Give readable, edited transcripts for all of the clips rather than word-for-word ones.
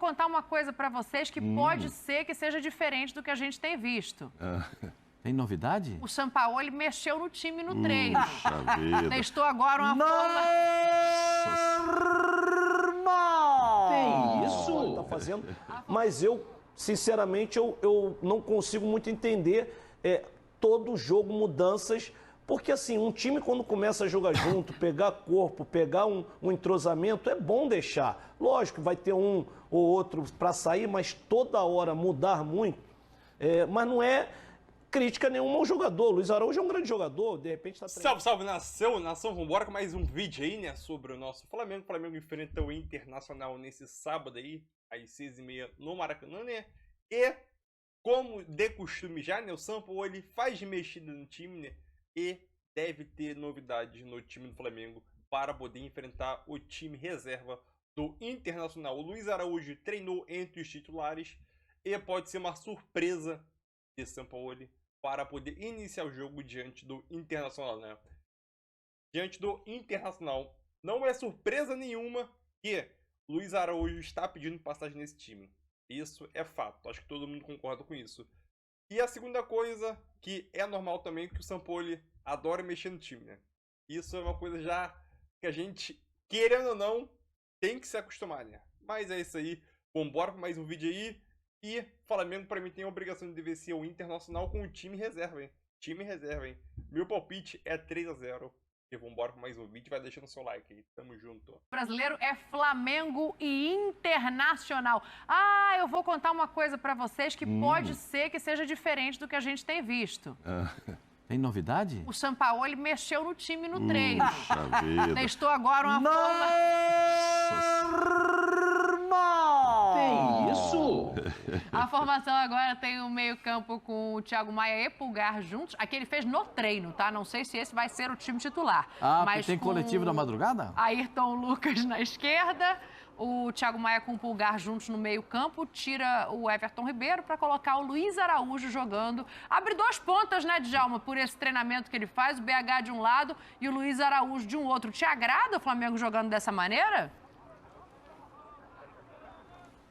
contar uma coisa para vocês que pode ser que seja diferente do que a gente tem visto. Tem novidade? O Sampaoli mexeu no time no treino. Puxa vida. Testou agora uma forma... Tem isso? Tá fazendo. Mas eu, sinceramente, eu não consigo muito entender todo jogo, mudanças. Porque, assim, um time quando começa a jogar junto, pegar corpo, pegar um entrosamento, é bom deixar. Lógico, vai ter um ou outro para sair, mas toda hora mudar muito. Mas não é crítica nenhuma ao jogador. Luiz Araújo é um grande jogador, de repente tá treinando. Salve, salve, nação, vambora com mais um vídeo aí, né, sobre o nosso Flamengo. O Flamengo enfrenta o Internacional nesse sábado aí, às 6h30 no Maracanã, né? E, como de costume já, né, o Sampaoli faz mexida no time, né? E deve ter novidades no time do Flamengo para poder enfrentar o time reserva do Internacional. O Luiz Araújo treinou entre os titulares e pode ser uma surpresa de Sampaoli para poder iniciar o jogo diante do Internacional, né? Diante do Internacional, não é surpresa nenhuma que Luiz Araújo está pedindo passagem nesse time. Isso é fato, acho que todo mundo concorda com isso. E a segunda coisa, que é normal também, que o Sampaoli adora mexer no time, né? Isso é uma coisa já que a gente, querendo ou não, tem que se acostumar, né? Mas é isso aí, vambora para mais um vídeo aí. E Flamengo, pra mim, tem a obrigação de vencer o Internacional com o time reserva, hein? Time reserva, hein? Meu palpite é 3-0. E vambora para mais um vídeo, vai deixando seu like aí. Tamo junto. O brasileiro é Flamengo e Internacional. Eu vou contar uma coisa para vocês que pode ser que seja diferente do que a gente tem visto. Tem novidade? O Sampaoli mexeu no time no treino. Puxa vida. Testou agora uma forma... Tem isso? A formação agora tem o meio-campo com o Thiago Maia e Pulgar juntos. Aqui ele fez no treino, tá? Não sei se esse vai ser o time titular. Mas tem coletivo da madrugada? Ayrton Lucas na esquerda, o Thiago Maia com o Pulgar juntos no meio-campo, tira o Everton Ribeiro para colocar o Luiz Araújo jogando. Abre duas pontas, né, Djalma, por esse treinamento que ele faz, o BH de um lado e o Luiz Araújo de um outro. Te agrada o Flamengo jogando dessa maneira?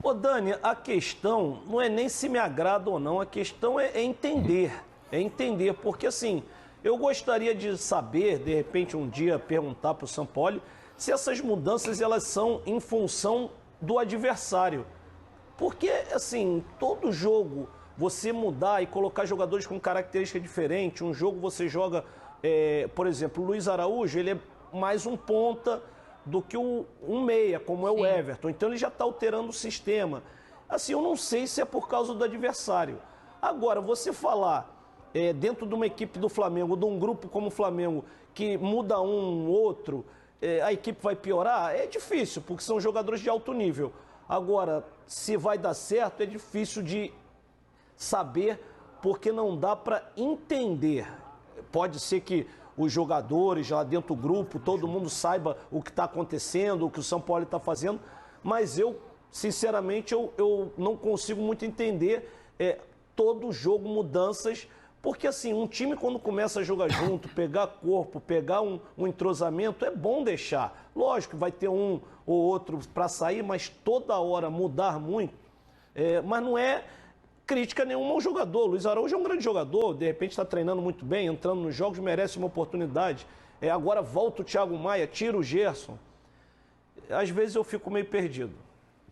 Ô, Dani, a questão não é nem se me agrada ou não, a questão é entender. É entender, porque assim, eu gostaria de saber, de repente um dia perguntar para o Sampaoli, se essas mudanças elas são em função do adversário. Porque, assim, todo jogo você mudar e colocar jogadores com característica diferente, um jogo você joga, por exemplo, o Luiz Araújo, ele é mais um ponta do que um meia, como é o Everton. Então ele já está alterando o sistema. Assim, eu não sei se é por causa do adversário. Agora, você falar dentro de uma equipe do Flamengo, de um grupo como o Flamengo, que muda um, outro, a equipe vai piorar, é difícil, porque são jogadores de alto nível. Agora, se vai dar certo, é difícil de saber, porque não dá para entender. Pode ser que os jogadores lá dentro do grupo, todo mundo saiba o que está acontecendo, o que o Sampaoli está fazendo, mas eu, sinceramente, eu não consigo muito entender todo jogo, mudanças, porque assim, um time quando começa a jogar junto, pegar corpo, pegar um entrosamento, é bom deixar. Lógico, vai ter um ou outro para sair, mas toda hora mudar muito, mas não é crítica nenhuma ao jogador. Luiz Araújo é um grande jogador, de repente está treinando muito bem, entrando nos jogos, merece uma oportunidade. Agora volta o Thiago Maia, tira o Gerson. Às vezes eu fico meio perdido.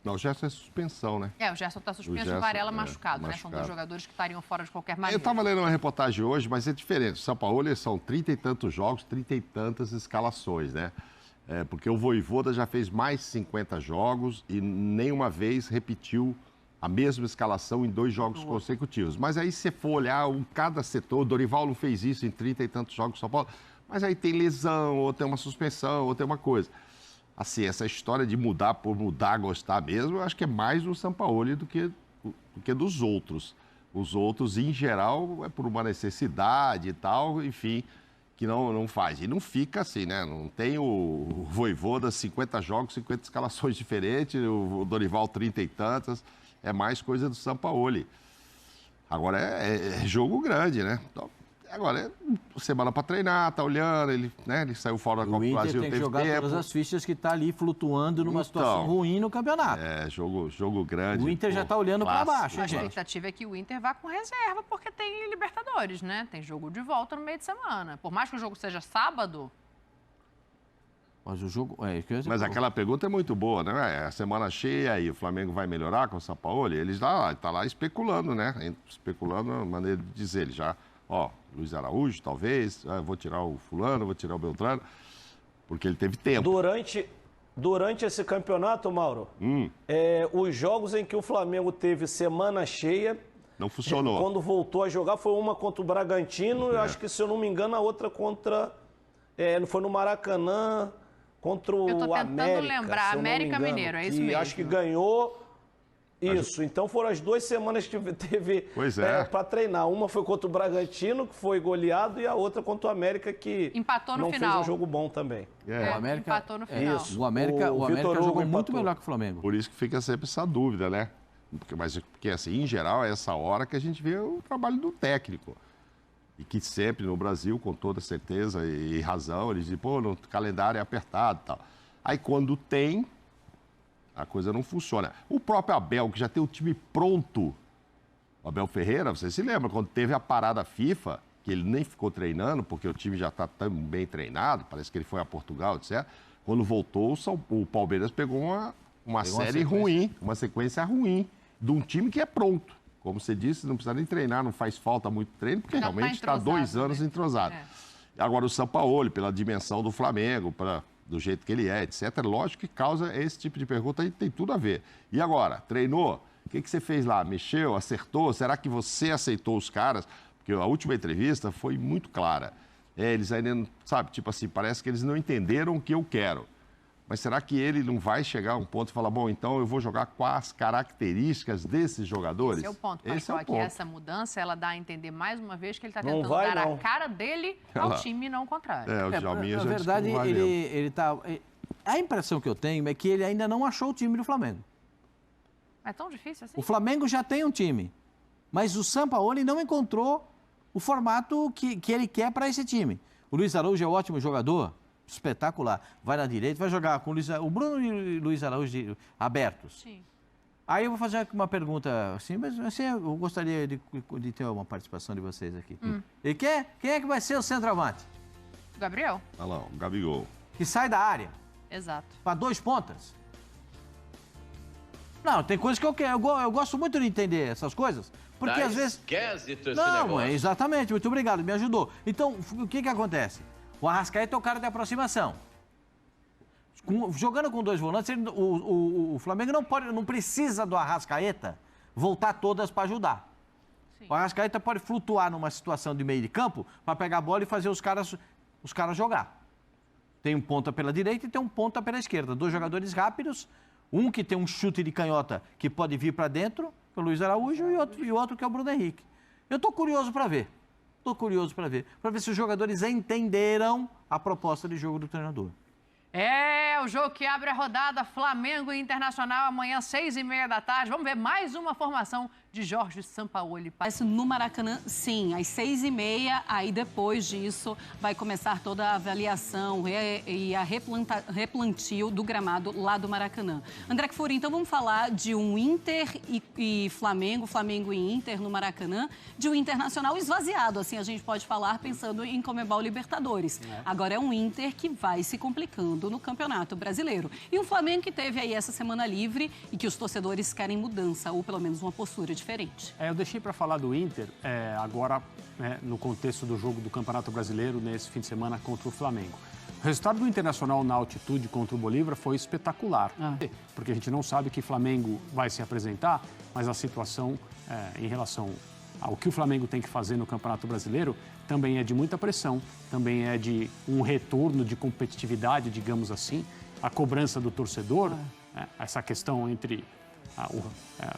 Não, o Gerson é suspensão, né? O Gerson está suspenso, o Varela machucado, né? São dois jogadores que estariam fora de qualquer maneira. Eu estava lendo uma reportagem hoje, mas é diferente. O Sampaoli são 30 e tantos jogos, 30 e tantas escalações, né? Porque o Vojvoda já fez mais de 50 jogos e nenhuma vez repetiu a mesma escalação em 2 jogos consecutivos. Mas aí, se você for olhar cada setor, o Dorival não fez isso em 30 e tantos jogos do São Paulo, mas aí tem lesão, ou tem uma suspensão, ou tem uma coisa. Assim, essa história de mudar por mudar, gostar mesmo, eu acho que é mais do Sampaoli do que dos outros. Os outros, em geral, é por uma necessidade e tal, enfim, que não faz. E não fica assim, né? Não tem o Vojvoda 50 jogos, 50 escalações diferentes, o Dorival 30 e tantas. É mais coisa do Sampaoli. Agora é jogo grande, né? Então, Agora, semana para treinar, tá olhando, ele saiu fora da Copa do Brasil, tem que jogar todas as fichas que tá ali flutuando numa situação ruim no campeonato. Jogo grande. O Inter já tá olhando para baixo, hein, gente? A expectativa é que o Inter vá com reserva, porque tem Libertadores, né? Tem jogo de volta no meio de semana. Por mais que o jogo seja sábado... Mas o jogo... Mas aquela pergunta é muito boa, né? A semana cheia aí, o Flamengo vai melhorar com o Sampaoli? Ele tá lá especulando, né? Especulando a maneira de dizer. Ele já, Luiz Araújo, talvez, vou tirar o fulano, vou tirar o Beltrano, porque ele teve tempo. Durante esse campeonato, Mauro, os jogos em que o Flamengo teve semana cheia... Não funcionou. Quando voltou a jogar, foi uma contra o Bragantino, eu acho que, se eu não me engano, a outra contra... foi no Maracanã... Contra o América. Eu tô tentando lembrar, América Mineiro, é isso mesmo. Acho que ganhou isso. Então foram as 2 semanas que teve para treinar. Uma foi contra o Bragantino, que foi goleado, e a outra contra o América, que empatou no não final. Fez um jogo bom também. O América empatou no final. Isso. O América jogou muito melhor que o Flamengo. Por isso que fica sempre essa dúvida, né? Porque assim, em geral, é essa hora que a gente vê o trabalho do técnico. E que sempre no Brasil, com toda certeza e razão, eles dizem, no calendário é apertado e tal. Aí quando tem, a coisa não funciona. O próprio Abel, que já tem o time pronto, o Abel Ferreira, você se lembra, quando teve a parada FIFA, que ele nem ficou treinando, porque o time já está tão bem treinado, parece que ele foi a Portugal, etc. Quando voltou, o Palmeiras pegou uma série ruim, uma sequência ruim, de um time que é pronto. Como você disse, não precisa nem treinar, não faz falta muito treino, porque realmente está 2 anos entrosado. Agora, o Sampaoli, pela dimensão do Flamengo, do jeito que ele é, etc., lógico que causa esse tipo de pergunta e tem tudo a ver. E agora, treinou? O que você fez lá? Mexeu? Acertou? Será que você aceitou os caras? Porque a última entrevista foi muito clara. Eles ainda, parece que eles não entenderam o que eu quero. Mas será que ele não vai chegar a um ponto e falar, então eu vou jogar com as características desses jogadores? Esse é o ponto, Pascoal, que essa mudança, ela dá a entender mais uma vez que ele está tentando dar a cara dele ao time e não o contrário. Na verdade, ele tá... A impressão que eu tenho é que ele ainda não achou o time do Flamengo. É tão difícil assim? O Flamengo já tem um time, mas o Sampaoli não encontrou o formato que ele quer para esse time. O Luiz Araújo é um ótimo jogador, espetacular. Vai na direita, vai jogar com o Bruno e o Luiz Araújo abertos. Sim. Aí eu vou fazer uma pergunta assim, mas assim, eu gostaria de ter uma participação de vocês aqui. E quem é que vai ser o centroavante? O Gabriel. Olha lá, o Gabigol. Que sai da área. Exato. Para 2 pontas. Não, tem coisas que eu quero. Eu gosto muito de entender essas coisas. Porque às vezes... Não, exatamente. Muito obrigado, me ajudou. Então, o que acontece? O Arrascaeta é o cara de aproximação. Jogando com 2 volantes, o Flamengo não precisa do Arrascaeta voltar todas para ajudar. Sim. O Arrascaeta pode flutuar numa situação de meio de campo para pegar a bola e fazer os caras jogar. Tem um ponta pela direita e tem um ponta pela esquerda. 2 jogadores rápidos, um que tem um chute de canhota que pode vir para dentro, que é o Luiz Araújo, e outro que é o Bruno Henrique. Eu estou curioso para ver. Para ver se os jogadores entenderam a proposta de jogo do treinador. É o jogo que abre a rodada Flamengo e Internacional amanhã, 6h30 da tarde. Vamos ver mais uma formação de Jorge Sampaoli. No Maracanã, sim, às 6h30. Aí depois disso vai começar toda a avaliação e a replantio do gramado lá do Maracanã. André Kfouri, então vamos falar de um Inter e Flamengo, Flamengo e Inter no Maracanã, de um Internacional esvaziado, assim a gente pode falar pensando em Conmebol Libertadores. Agora é um Inter que vai se complicando no Campeonato Brasileiro. E um Flamengo que teve aí essa semana livre e que os torcedores querem mudança, ou pelo menos uma postura diferente. Eu deixei para falar do Inter agora, no contexto do jogo do Campeonato Brasileiro, nesse fim de semana contra o Flamengo. O resultado do Internacional na altitude contra o Bolívar foi espetacular, porque a gente não sabe que Flamengo vai se apresentar, mas a situação em relação ao que o Flamengo tem que fazer no Campeonato Brasileiro também é de muita pressão, também é de um retorno de competitividade, digamos assim, a cobrança do torcedor, essa questão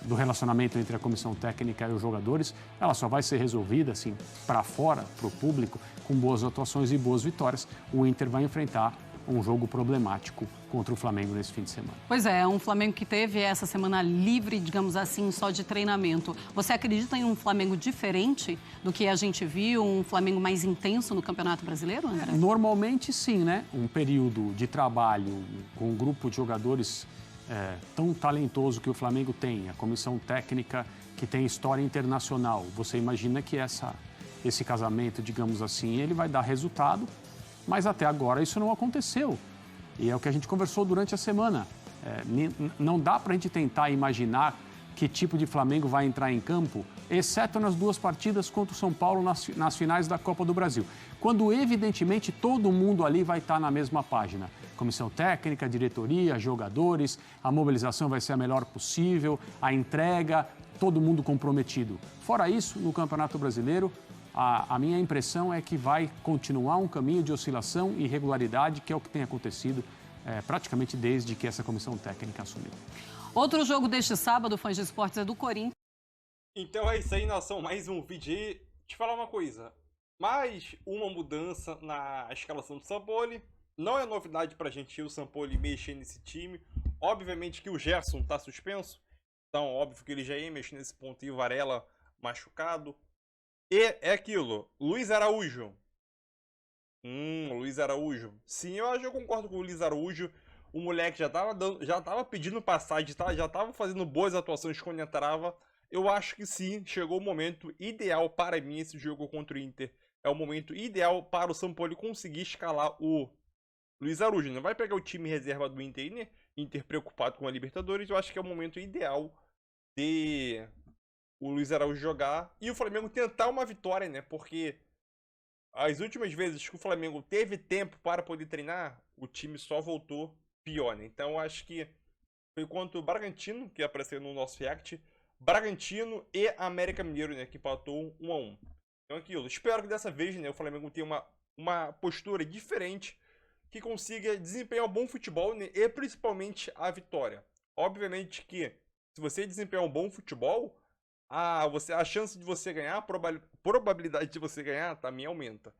do relacionamento entre a comissão técnica e os jogadores, ela só vai ser resolvida assim para fora, para o público, com boas atuações e boas vitórias. O Inter vai enfrentar um jogo problemático contra o Flamengo nesse fim de semana. Pois é, um Flamengo que teve essa semana livre, digamos assim, só de treinamento. Você acredita em um Flamengo diferente do que a gente viu, um Flamengo mais intenso no Campeonato Brasileiro, André? Normalmente sim, né? Um período de trabalho com um grupo de jogadores tão talentoso que o Flamengo tem, a comissão técnica que tem história internacional. Você imagina que esse casamento, digamos assim, ele vai dar resultado, mas até agora isso não aconteceu. E é o que a gente conversou durante a semana. Não dá para a gente tentar imaginar que tipo de Flamengo vai entrar em campo, exceto nas 2 partidas contra o São Paulo nas finais da Copa do Brasil, quando evidentemente todo mundo ali vai estar na mesma página. Comissão técnica, diretoria, jogadores, a mobilização vai ser a melhor possível, a entrega, todo mundo comprometido. Fora isso, no Campeonato Brasileiro, a minha impressão é que vai continuar um caminho de oscilação e irregularidade, que é o que tem acontecido praticamente desde que essa comissão técnica assumiu. Outro jogo deste sábado, fãs de esportes, é do Corinthians. Então é isso aí, nação. Mais um vídeo aí. Te falar uma coisa. Mais uma mudança na escalação do Sampaoli. Não é novidade pra gente o Sampaoli mexer nesse time. Obviamente que o Gerson tá suspenso. Então, óbvio que ele já ia mexer nesse ponto. E o Varela machucado. E é aquilo. Luiz Araújo. Luiz Araújo. Sim, eu concordo com o Luiz Araújo. O moleque já tava pedindo passagem, já tava fazendo boas atuações quando entrava. Eu acho que sim, chegou o momento ideal para mim esse jogo contra o Inter. É o momento ideal para o Sampaoli conseguir escalar o Luiz Araújo. Não vai pegar o time reserva do Inter, né? Inter preocupado com a Libertadores. Eu acho que é o momento ideal de o Luiz Araújo jogar e o Flamengo tentar uma vitória, né? Porque as últimas vezes que o Flamengo teve tempo para poder treinar, o time só voltou pior, né? Então eu acho que foi contra o Bragantino, que apareceu no nosso react, Bragantino e América Mineiro, né? Que empatou 1-1. Então aquilo, espero que dessa vez, né, o Flamengo tenha uma postura diferente, que consiga desempenhar um bom futebol, né, e principalmente a vitória. Obviamente que se você desempenhar um bom futebol, a chance de você ganhar, a probabilidade de você ganhar também aumenta.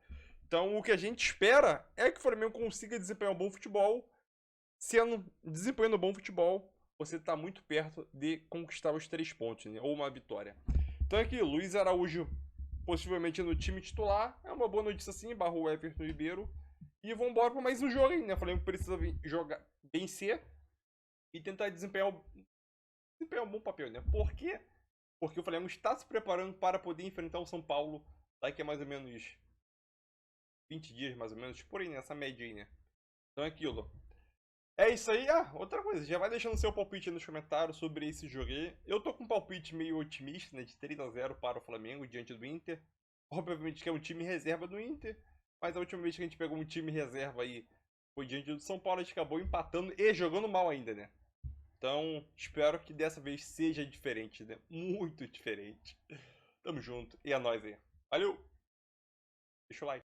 Então o que a gente espera é que o Flamengo consiga desempenhar um bom futebol. Desempenhando um bom futebol, você está muito perto de conquistar os 3 pontos, né, ou uma vitória. Então aqui, Luiz Araújo possivelmente no time titular, é uma boa notícia assim, barrou o Everton Ribeiro. E vamos embora para mais um jogo aí, né? O Flamengo precisa vencer e tentar desempenhar um bom papel, né? Por quê? Porque o Flamengo está se preparando para poder enfrentar o São Paulo daqui a mais ou menos 20 dias, mais ou menos, por aí, nessa média aí, né? Então é aquilo. É isso aí. Outra coisa, já vai deixando seu palpite aí nos comentários sobre esse jogo aí. Eu tô com um palpite meio otimista, né? De 3-0 para o Flamengo diante do Inter. Obviamente que é um time reserva do Inter. Mas a última vez que a gente pegou um time reserva aí foi diante do São Paulo, a gente acabou empatando e jogando mal ainda, né? Então, espero que dessa vez seja diferente, né? Muito diferente. Tamo junto e é nóis aí. Valeu! Deixa o like.